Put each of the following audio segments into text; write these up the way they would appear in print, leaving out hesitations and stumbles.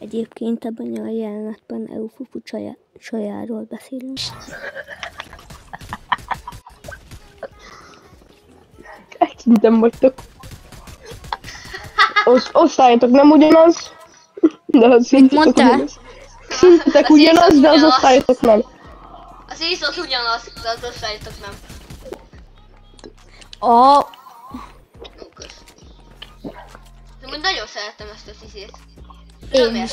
Egyébként ebben a jelenetben Eufufu csajáról beszélünk. Szinten vagytok. Osztályatok nem ugyanaz, de a szintetek ugyanaz. Szintetek ugyanaz, de az osztályatok nem. Az ízot ugyanaz, de az osztályatok nem. De nagyon szeretem ezt az izét. Én is.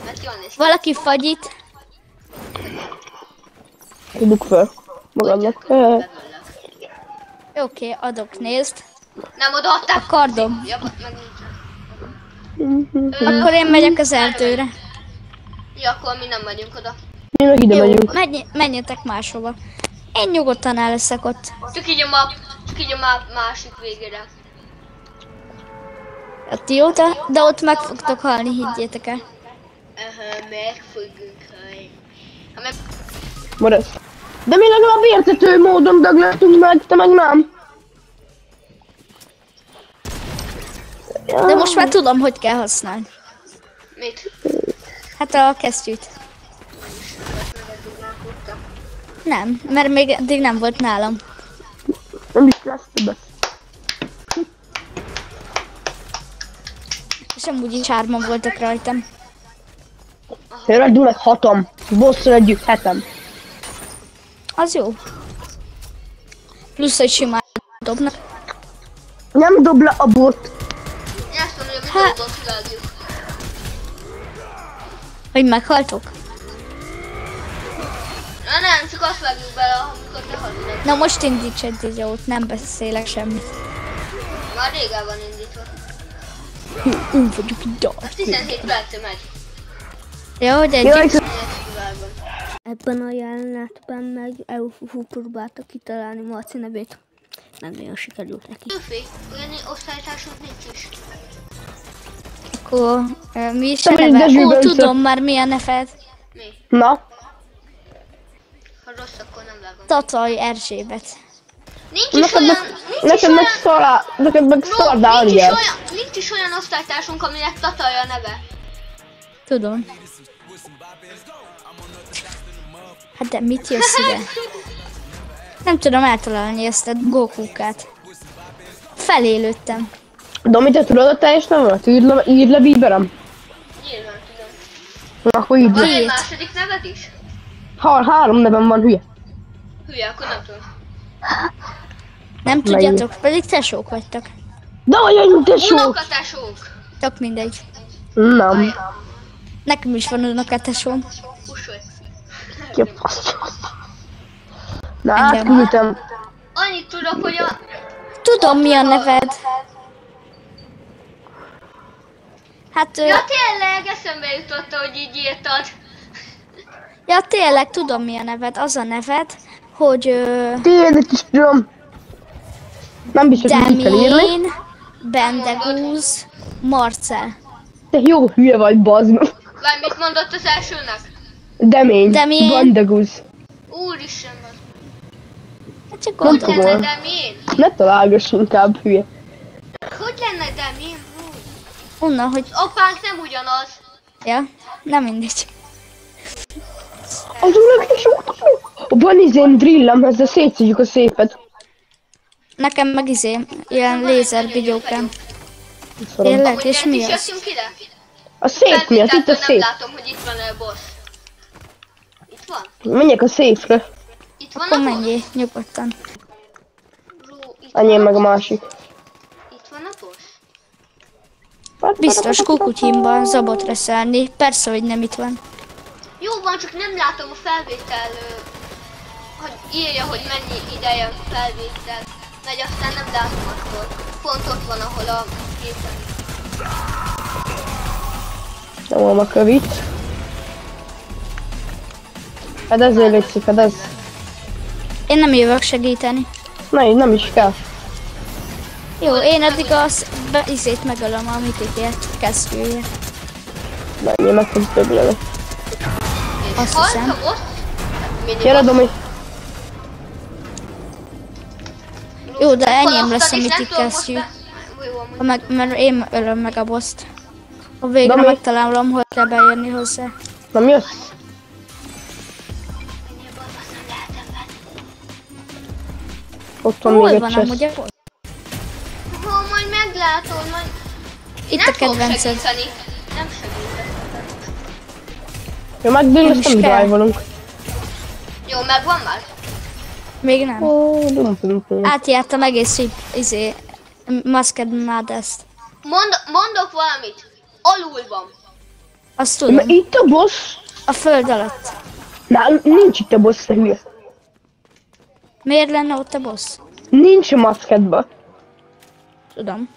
Mert jól néz ki. Valaki fagyit? Dugd fel magadnak. Oké, adok, nézd. Nem odaadták. A kardom. Ja, meg nincs. Akkor én megyek az erdőre. Ja, akkor mi nem megyünk oda. Mi meg ide Jó, megyünk. menjetek máshova. Én nyugodtan el leszek ott. Csak így a másik végére. Hát jó, de ott meg fogtok halni, higgyétek el. Meg fogunk halni. Ha meg... Maradsz. De mi legalább értető módon döglöttünk meg, te meg nem. De most már tudom, hogy kell használni. Mit? Hát a kesztyűt. Nem, mert még eddig nem volt nálam. Nem is lesz többet. És amúgy is 3-an voltak rajtam. Rajtunk 6-an. Bosszra együtt 7-en. Az jó. Plusz, hogy simán dobnak. Nem dob le a bot. Én azt mondom, hogy a videóban kivágjuk. Hogy meghaltok? Na nem, csak azt vágjuk bele, amikor te hazudod. Na most indíts egy videót, nem beszélek semmit. Már régen van indítva. Úgy vagyok itt. Az 17 perce megy. Jó, hogy egy... Jaj, Kivágom. Ebben a jelenetben meg Eufufu próbálta kitalálni Marci nevét. Nem nagyon sikerült neki. Luffy, olyan osztálytársunk nincs is. Akkor mi is Te a vagy neve? Dezsőben Ó, tudom már mi a neved. Mi? na. Ha rossz, akkor nem vágom. Tataj Erzsébet. Nincs is olyan... Neked meg Szardá Ariel. Nincs is olyan osztálytársunk, aminek Tataj a neve. Tudom. Hát de mit jössz ide? Nem tudom eltalálni ezt a Gokukát. Felélődtem. Domi, te tudod a teljes nevemet? Írd le Bieberem. Nyilván tudom. Akkor írd Van le. egy második neved is? 3 nevem van, hülye. Hülye, akkor nem tudom. Nem tudjátok, pedig tesók vagytok. De olyan tesók! Unokatesók! Tök mindegy. Nem. Nekem is van unokatesóm. Pusolj. Ki a fasz. Na, Engem. átküldtem. Annyit tudok, hogy a... Tudom mi a neved. Hát, Ja tényleg, eszembe jutott, hogy így írtad. ja tényleg tudom mi a neved. Az a neved, hogy Tényleg is tudom. Nem biztos, hogy így kell írni. Demin, Bendegúz, Marcel. Te jó hülye vagy, bazd meg. Várj, mit mondott az elsőnek? Demény. Demén. Bandaguz. Úristen, az. Hát csak Hogy gondolom. lenne Demén? Ne találgass inkább, hülye. Hogy lenne Demén? Onnan, hogy... Apánk nem ugyanaz. Ja, nem mindegy. Az urak is sok. Van izém drillem, ezzel szétszedjük a szépet. Nekem meg ilyen lézerbigyókám. Szorom. Tényleg, és Miért mi is az? jöttünk ide? A szép miatt, itt a Nem szép. látom, hogy itt van-e a boss. Itt van? Menjek a szépre. Itt van Akkor a boss? menjél, nyugodtan. Itt Enyém van meg a boss? másik. Itt van a boss? Biztos kukutyimban zabot reszelni. Persze, hogy nem itt van. Jó van, csak nem látom a felvétel, hogy írja, hogy mennyi ideje a felvétel. Megy, aztán nem látom akkor. Pont ott van, ahol a képen. Nem van a kövit. Hát ezért létszik, hát ez. Én nem jövök segíteni. Na, így nem is kell. Jó, én addig az izét megölöm, amit ígért kesztyűje. Menjél, meg fogsz dögleni. Azt Halt hiszem. a boss? Mindig Gyere, boss. Domi. Jó, de enyém lesz, Felosztani, amit nem itt tudom, kesztyű. most be- Jó, amúgy. Mert én ölöm meg a boszt. Ha végre Dami. megtalálom, hol kell beérni hozzá. Nem jössz? Ennél balba nem lehetem venni. Ott van még Hol egy van chest. amúgy a boss? Ha majd meglátod, majd... Itt nem a kedvenced. Fog segíteni. Nem segítek. Ja, megdől, Nem ezt is nem kell. drive-olunk. Jó, megvan már? Még nem. Ó, dum. Átjártam egész Masked Madness-t. Mondok valamit. Alul van. Azt Mert tudom. itt a boss? A föld alatt. Nincs itt a boss, te hülye. Miért lenne ott a boss? Nincs a maszkedba. Tudom.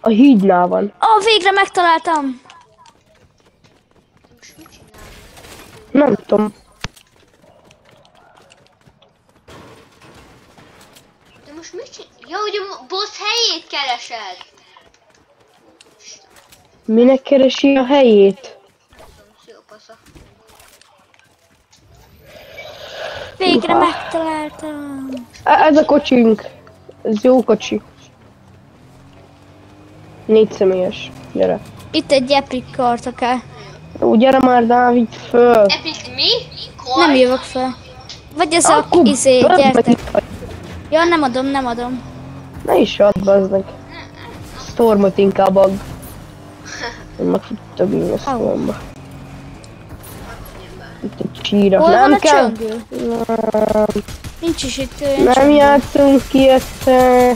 A hídnál van. Ó, végre megtaláltam! Most mit csinálni? Nem tudom. De most mit csinálni? Ja, hogy a boss helyét keresed. Minek keresi a helyét? Jó pasza. Végre megtaláltam! Ez a kocsink. Ez jó kocsi. 4 személyes. Gyere. Itt egy epic kart akár. Jó, gyere már, Dávid, föl. Epic mi? Kor? Nem jövök fel. Vagy ez a Akkor izé, bazd meg gyertek. itt vagy. Ja, nem adom. Ne is add, bazd meg. Stormot inkább add. Én meg többé a Stormba. Itt egy csíra. Hol van Nem a kell? csöngő? Nem, Nincs is itt olyan nem csöngő. játszunk ki össze.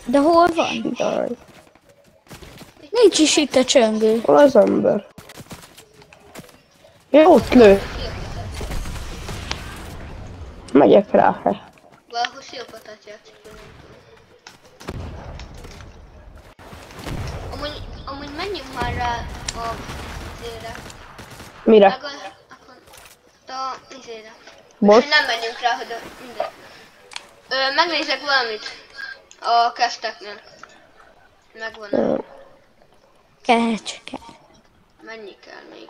De hol van? Jaj, Nincs is itt a csöngő. hol az ember? Jó, ott lő. Megyek rá. Valahol szilpatát játszik. Amúgy menjünk már rá a izére. Mire? Akkor a izére. Boss? És nem menjünk rá, hogy a minden. Megnézek valamit a kesteknél. Megvan. Kecske. Mennyi kell még?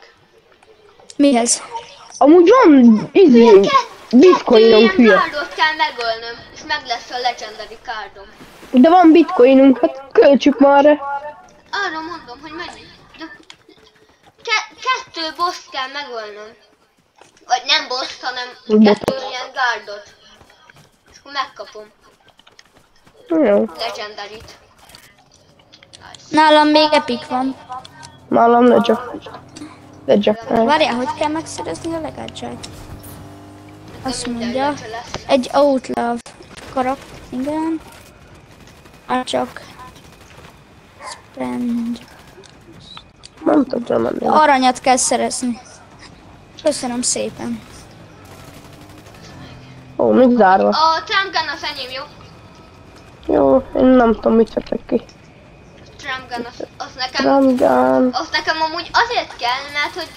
Mi ez? Amúgy van bitcoinunk, hülye. kárdot kell megölnöm, és meg lesz a legendary kárdom. De van bitcoinunk, hát költsük már rá. Arra mondom, hogy mennyi. De 2 boss kell megölnöm. Vagy nem boss, hanem 2 ilyen gárdot. És akkor megkapom Jó, legendaryt. Nálam még epic van. nálam legyen. Várjál, hogy kell megszerezni a legácsát? Azt Minden mondja, leche lesz. egy outlaw karakter, igen. Már csak spend. Nem tudom menni. Aranyat kell szerezni. Köszönöm szépen. Ó, még zárva. A tramgun az enyém, jó? Jó, én nem tudom mit vettek ki. Tramgun az nekem... Ramgán. Az nekem amúgy azért kell, mert hogy...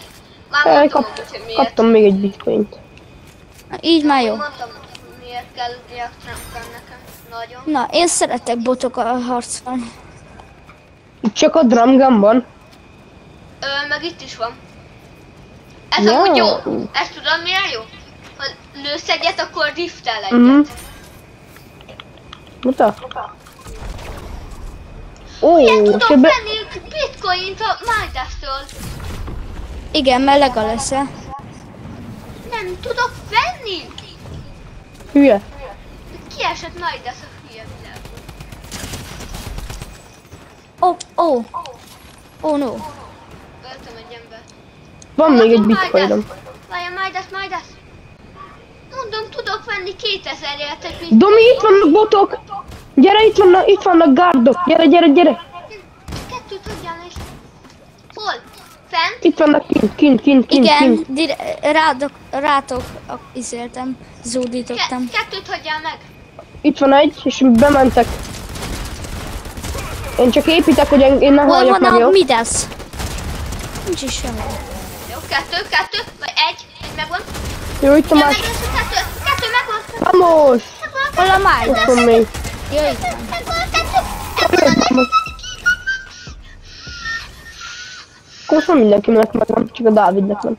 Már mondtam amúgy, hogy miért. Kaptam még egy bitcoint. Na, így már jó. Mondtam, hogy miért kell ugye a tramgun nekem. Nagyon. Na, én szeretek botokkal harcolni. Itt csak a drumgun van. Meg itt is van. Ez Ja. amúgy jó. Ezt tudod milyen jó? Ha lősz egyet, akkor riftel egyet. Mhm. Mutat? Ó, Ilyen és tudok ebbe... venni bitcoint a Midas-től. Igen, melega leszel. Nem tudok venni. Hülye. Kiesett Midas a hülye világból. Oh no. Öltem egy ember. Van még egy bitcoinom. Várja, Midas. Mondom, tudok venni 2000-ért egy bitcoint. Domi, itt vannak botok! Gyere, itt vannak gárdok! Gyere! Kettőt hagyjál és... Hol? Fent? Itt vannak kint. Igen, rátok izéltem, zúdítottam. Kettőt hagyjál meg. Itt van egy, és bementek. Én csak építek, hogy én ne Hol halljak van meg, a jó? Midas? Nincs is semmi. Jó, kettő, vagy egy megvan. Jó, itt a Ja, más. meg lesz a kettő megvan. Vamos! Hol a Midas? Ott van még. Jó, itt van. Megvan a kettő. Most van mindenkinek megvan, csak a Dávidnek nem.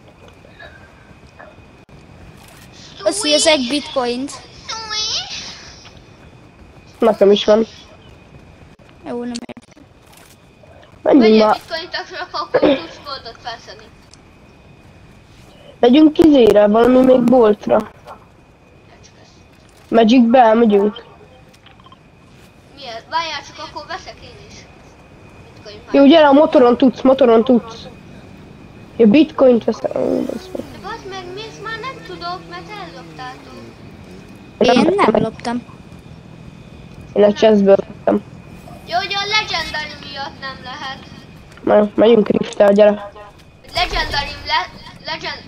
Köszi az egy bitcoint. Nekem is van. Jó, nem értem. menjünk Menjél már. bitcointakra, akkor tudsz goldot felszedni. Megyünk kizére, valami még boltra. Magicbe elmegyünk. Miért? Várjál, csak akkor veszek én is. Bitcoin Jó, gyere, a motoron tudsz. Ja, bitcoint veszek. Ó, basz meg. De bazd meg, mész már nem tudok, mert elloptátok. Én nem loptam. Én a chestből vettem. Jó, hogy a Legendary miatt nem lehet. Megyünk Rifttel, gyere. Legendary Legend...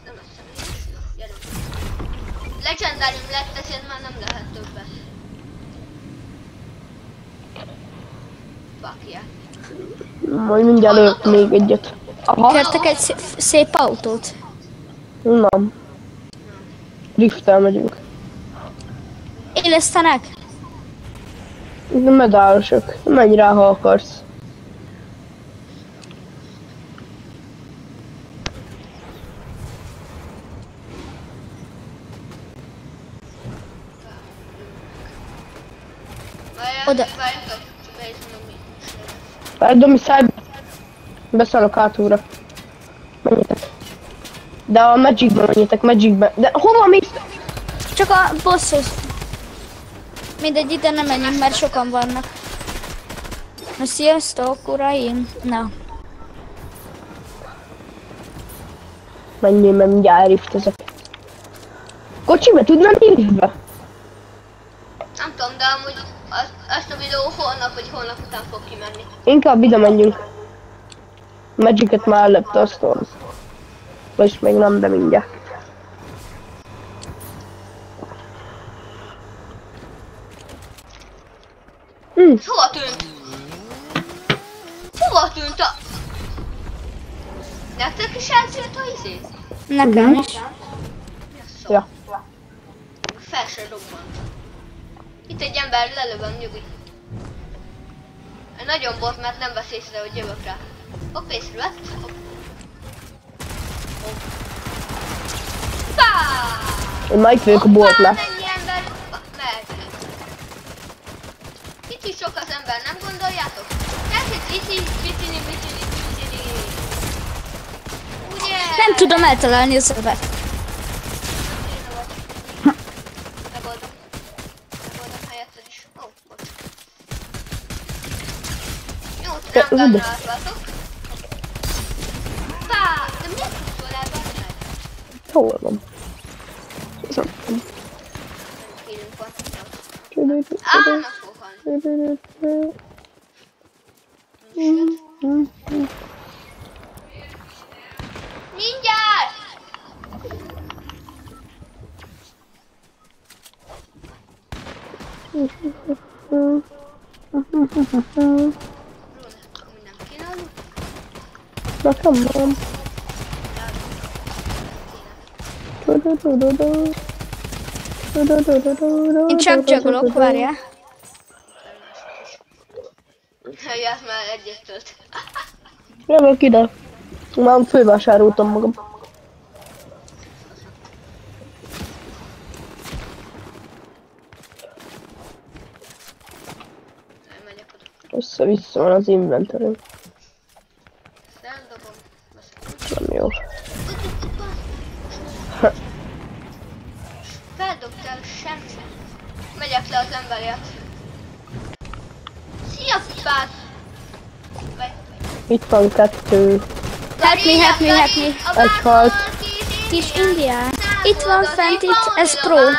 Nem azt hiszem, gyere. Legendary lett, ezért már nem lehet többet. Fuck yeah. Majd mindjárt lőtt még egyet. Aha, Kértek egy szép autót. nem. Rifttel megyünk. Élesztenek? Medálosok. Menj rá, ha akarsz. Oda. Várjatok, csak be is mondom mi. Várj, Domi, szállj be. Beszállok hátulra. Menjetek. De a Magicbe menjetek, Magicbe. De hova mész? Csak a bosshoz. Mindegy, ide nem menjünk, mert sokan vannak. Na sziasztok, uraim! Na, Menjél, mert mindjárt elriftezek. Kocsibe tudnám riftbe? Nem tudom, de amúgy azt a videó holnap vagy holnap után fog kimenni. Inkább ide menjünk. Magicet már ellepte a Storm. Vagyis még nem, de mindjárt. Hova tűnt? Hova tűnt a... Nektek is eltűnt a izé? nekem is. Ja. Fel se robbant. Itt egy ember, lelövöm, nyugi. Nagyon bot, mert nem vesz észre, hogy jövök rá. Hopp, észrevett. Hopp. Hopp. Pá! Én már itt vagyok a boltnál. Mennyi ember meg? Kicsi sok az ember, nem gondoljátok? Ez egy bitini. Ugye? Nem tudom eltalálni a szövet. Megoldom helyetted is. Ó, bocs. Jó, nem gannáltatok. Pá! De miért tudsz el meg? Hol van? Kérünk van. Állnak fohan. Mindjárt! Nem kéne aludni? Nekem van. Én csak gyagolok, várjál. Jöjjön már egyet tölt. Jövök ide. Már fővásároltam magam. Megyek oda. Össze-vissza van az inventory. Eldobom. Nem jó. Feldobtál semmit. Megyek le az emberért. Szia, pipát! Itt van 2. Help me. Egy halt. Kis Indián. Itt van fent, itt, ez pro. Ja,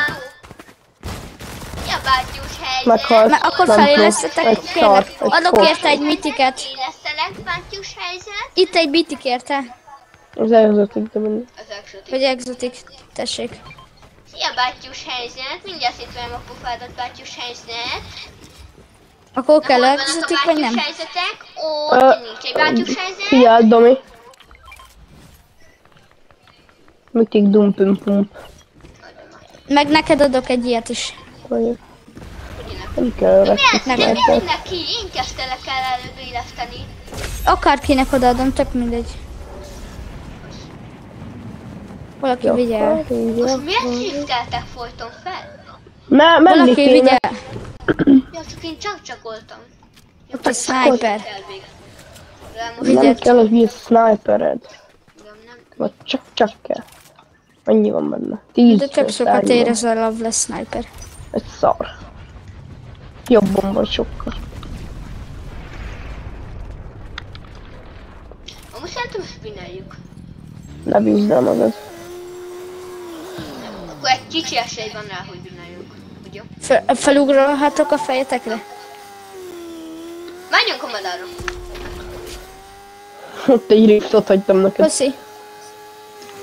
bátyús helyzet. Meghalt. Mert akkor Nem felélesztetek, egy szar, kérlek. egy Adok fos. érte egy mitiket. Élesztelek, bátyús helyzet. Itt egy mitik érte. Az elhozott, de mindig. Az exotik. Vagy exotik, tessék. Szia, bátyús helyzet. Mindjárt szétverem a pofádat, bátyús helyzet. Akkor kell Hol vannak a exotik, vagy nem? bátyús helyzetek? Ott nincs egy bátyús helyzet. Figyeld, Domi. Mitik dumpum pump. Meg neked adok egy ilyet is. Vagy nem kell Miért nem rekeszteni. mindenki? Én kezdtelek el előbb éleszteni. Akárkinek odaadom, tök mindegy. Valaki vigyel. Most miért shifteltek folyton fel? Menni Valaki kéne. vigyel. Ja, csak én csak voltam. Ott a sniper. Nem kell a hülye snipered. Nem. Vagy csak kell. Annyi van benne. 10. De tök sokat ér ez a Loveless sniper. Egy szar. Jobban van sokkal. Amúgy szerintem spinneljük. Ne bízd el magad. Akkor egy kicsi esély van rá, hogy spinneljük. Ugye? Felugrálhatok a fejetekre? Menjünk a madárra. Ott egy riftot hagytam neked. Köszi.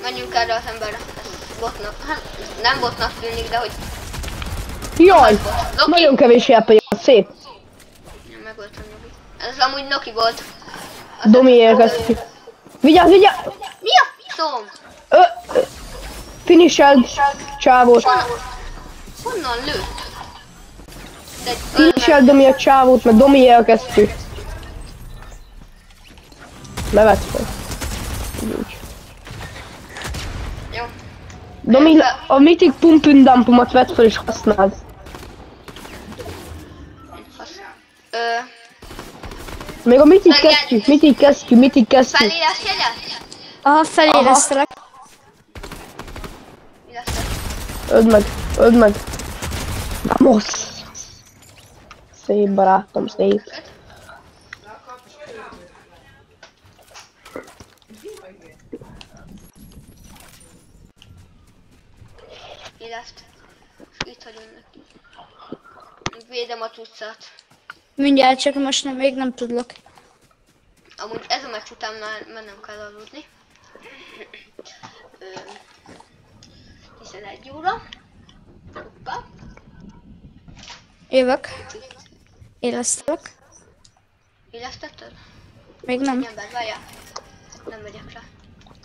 Menjünk erre az emberre. Ez botnak. Hát nem botnak tűnik, de hogy... Jaj! Loki. Nagyon kevés HP-je, szép. Nem, megöltem Loki. Ez amúgy Noki volt. Domi érkezti. Vigyázz, vigyázz! Mi a szom? Finisheld csávót. Honnan lőtt? Finisheld Domi a csávót, mert Domi érkezti. Levett fel. Úgy. Jó. Domi, a Mythic Pump and Dumpomat vett fel és használd. Még a Mythic kesztyű, Mythic kesztyű. Felélesz jegyet? Aha, feléreztelek. Mi lesz? Öld meg. Vamos! Szép barátom, szép. Mi lesz? Itt hagyom neki. Védem a tucat. Mindjárt, csak most nem, még nem tudlak. Amúgy ez a meccs után már mennem kell aludni. 11 óra. Hoppa. Jövök. Élesztelek. Élesztetted? Még nem. Egy ember, várjál. Nem megyek rá.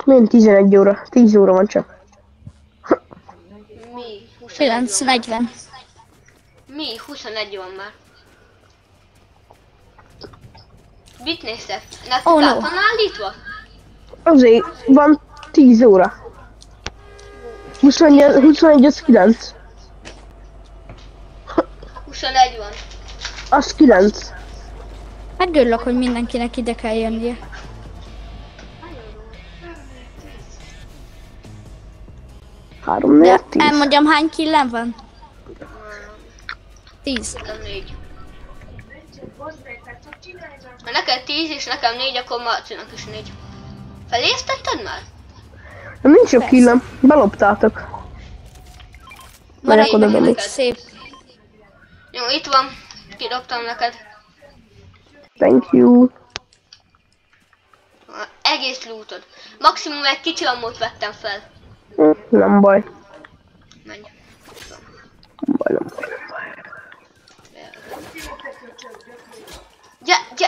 Milyen 11 óra? 10 óra van csak. Mi? 21 9:40. Mi? 21 van már. Mit néztek? Nektek Oh, no. át van állítva? Azért van 10 óra. 21 az 9. 21 van. Az 9. Hát örülök, hogy mindenkinek ide kell jönnie. Három, De 4, 10. elmondjam, hány killem van? 10. Nekem 4. Ha neked 10 és nekem 4, akkor Marcinak is 4. Felésztetted már? Nem nincs jobb killem. Beloptátok. Megyek oda Maradj Domi. neked. Szép. Jó, itt van. Kidobtam neked. Thank you. Egész lootod. Maximum egy kicsi ammót vettem fel. Nem baj. Menj. Nem baj.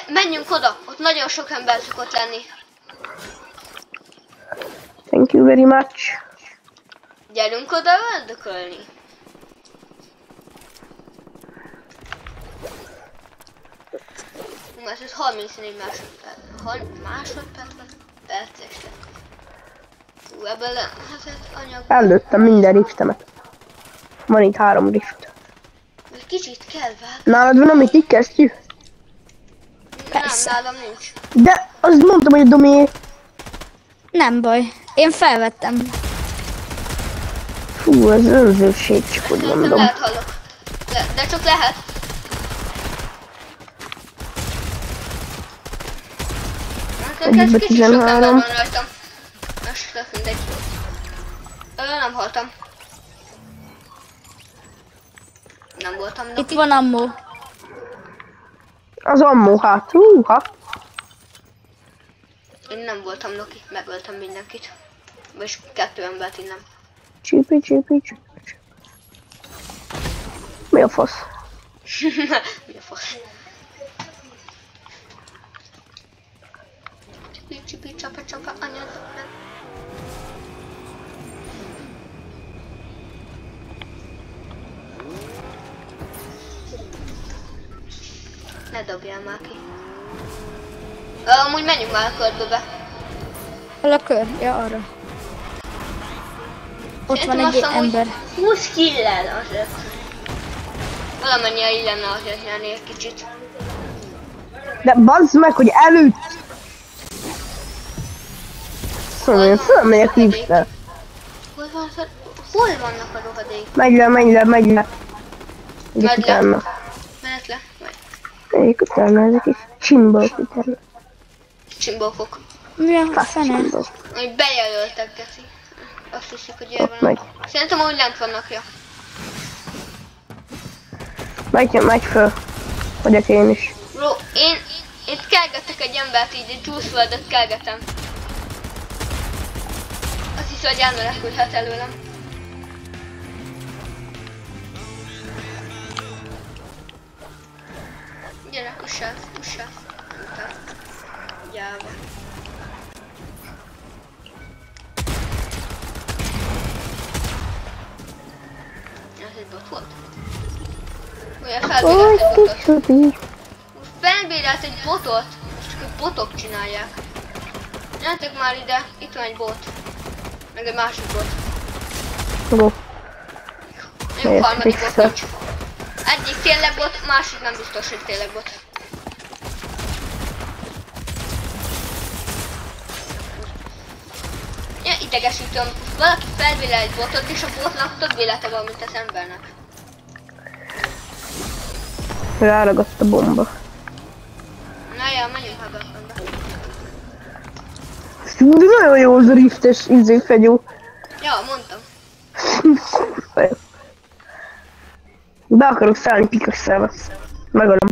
Menjünk oda. Ott nagyon sok ember szokott lenni. Thank you very much. Gyerünk oda öldökölni. Mert ez 34 másodperc van. Perces. Ebből lehetett anyag. Előttem minden riftemet. Van itt 3 rift. Egy kicsit kell vágni. Nálad van a Mythic kesztyű? Persze. Nem, nálam nincs. De azt mondtam, hogy a Domi. Nem baj. Én felvettem. Fú, ez önzőség, csak úgy Szerintem mondom. lehet hallok. De csak lehet. Egybe Kicsit sok ember 13. van rajtam. Most tök mindegy. Nem haltam. Nem voltam Itt Noki. van ammó. Az ammó, hát. Én nem voltam Noki. Megöltem mindenkit. Vagyis 2 embert innen. Csipi. Mi a fasz? Mi a fasz? Csipi, csapa, anyad. Ne dobjál már ki. Amúgy menjünk már a körbbe be. Hol a kör? Ja, arra. Ott van Szerintem egy azt amúgy ember. 20 kill-el azért. Valamennyire illene azért nyerni egy kicsit. De bazd meg, hogy előtt! Szóval fölmegyek hívszel. Hol vannak a rohadék? Megy le. Egyik Megy le. utána. Mehet le. Egyik utána, ezek is csimbók utána. Csimbókok. Mi a Fasz fene? csimbók. Hogy bejelöltek, Geci. Azt hiszik, hogy el Ott megy. vannak. Szerintem úgy lent vannak, ja. Megy föl. Vagyok én is. Bro, én itt kergetek egy embert, így egy Juice kergetem. Azt hiszem, hogy elmenekülhet előlem. Gyere, kussál. Gyáva. Ez egy bot volt? Olyan felbérelt egy botot. Felbérelt egy botot, és csak a botok csinálják. Gyertek már ide, itt van egy bot. Meg egy másik bot. Go. Jó, harmadik bot nincs. Egyik tényleg bot, másik nem biztos, hogy tényleg bot. Ja, idegesítő, amikor valaki felbérel egy botot, és a botnak több élete van, mint az embernek. Ráragadt a bomba. Na ja, menjünk hallgatnom be. De nagyon jó az a riftes fegyó. Ja, mondtam. Be akarok szállni Pickaxe-vel. Megadom.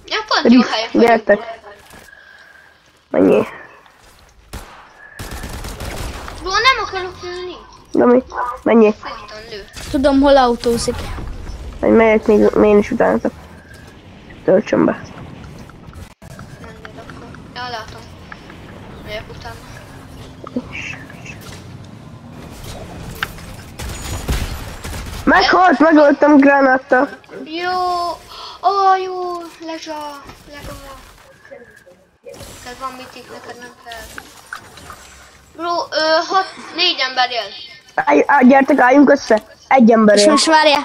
Ja, pont jó helyen vagyunk. Gyertek. Mennyi? Bro, nem akarok lőni. De mi? Mennyi? Folyton lő. Tudom, hol autózik. Vagy megyek még én is utánatok. Töltsön be. Menjél akkor. Ja, látom. Megyek utána. Megöltem gránáttal. Jó. Jó. Lezsa. Neked van mitik, neked nem kell. Bro, 4 ember él. Gyertek, álljunk össze. Egy ember És él. most várjál.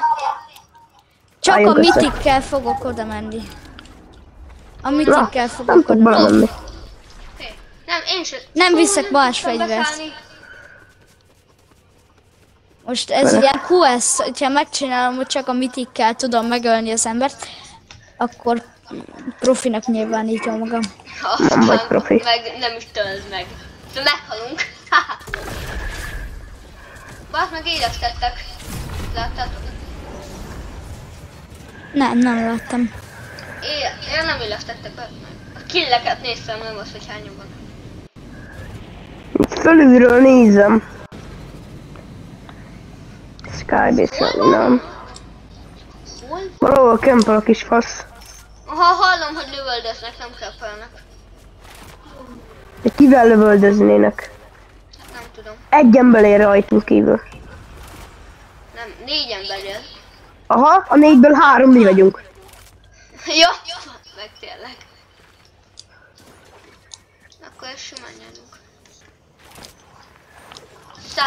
Csak Álljunk a össze. mitikkel fogok oda menni. A mitikkel Nem fogok tudok oda menni. belemenni. Nem, én sem. Nem viszek más tudtam fegyvert. beszállni. Most ez ilyen QS, hogyha megcsinálom, hogy csak a mitikkel tudom megölni az embert, akkor profinak nyilvánítom magam. Nem vagy profi. Meg nem is töltsd meg. De meghalunk. Bár meg élesztettek. Láttátok? Nem láttam. Én nem élesztettek be. A killeket néztem, nem az, hogy hányan van. Fölülről nézem. Skybase, nem. Hol? Valahol kempel a kis fasz. Ha hallom, hogy lövöldöznek, nem kempelnek. De kivel lövöldöznének? Nem tudom. Egy ember ér rajtunk kívül. Nem, 4 ember él. Aha, a 4-ből 3 mi vagyunk. Ja, meg tényleg. Akkor ezt simán nyerünk. 100%,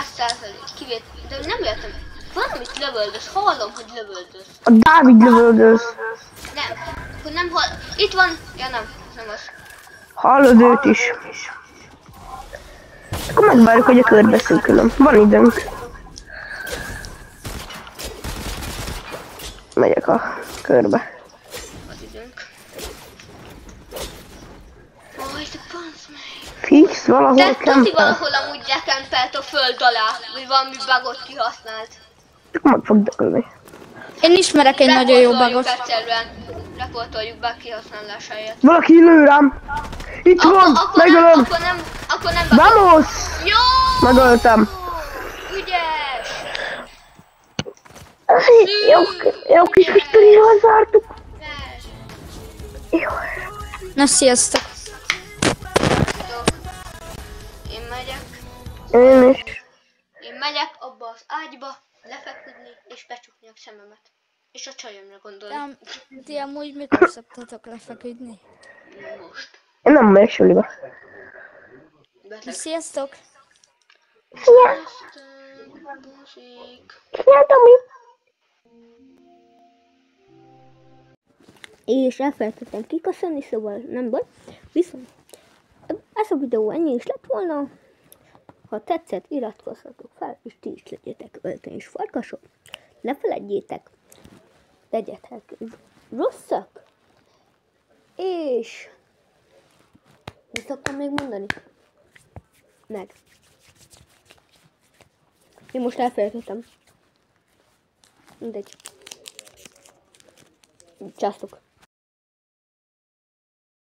kivét, de nem értem. Valamit lövöldöz, hallom, hogy lövöldöz. A Dávid lövöldöz. Nem, akkor nem hall... Itt van, ja nem, nem az. Hallod őt is. Akkor megvárjuk, hogy a körbe szűkülöm. Van időnk. Megyek a körbe. Az időnk. Ó, ez a pansz meg. Fix, valahol De tuti kempel. valahol amúgy lekempelt a föld alá, vagy valami bugot kihasznált. Csak meg fog dökölni. Én ismerek egy nagyon jó bugot. Egyszerűen reportoljuk be kihasználásáért. Valaki lő rám. Itt van, megölöm. Akkor nem Vamos! Jó! Megöltem. Ügyes! Jó kis victoriával zártuk. Jó. Na, sziasztok! Én megyek. Én is. Én megyek abba az ágyba, lefeküdni és becsukni a szememet. És a csajomra gondolni. Ti amúgy mikor szoktatok lefeküdni? Most. Én nem megyek suliba. Na, sziasztok! Szia! Busik. Szia, Tomi! És elfelejtettem kiköszönni, szóval nem baj. Viszont ez a videó ennyi is lett volna. Ha tetszett, iratkozzatok fel, és ti is legyetek öltöny és farkasok. Ne feledjétek, legyetek rosszak, és mit szoktam még mondani? Meg. Én most elfelejtettem. Mindegy. Császtok.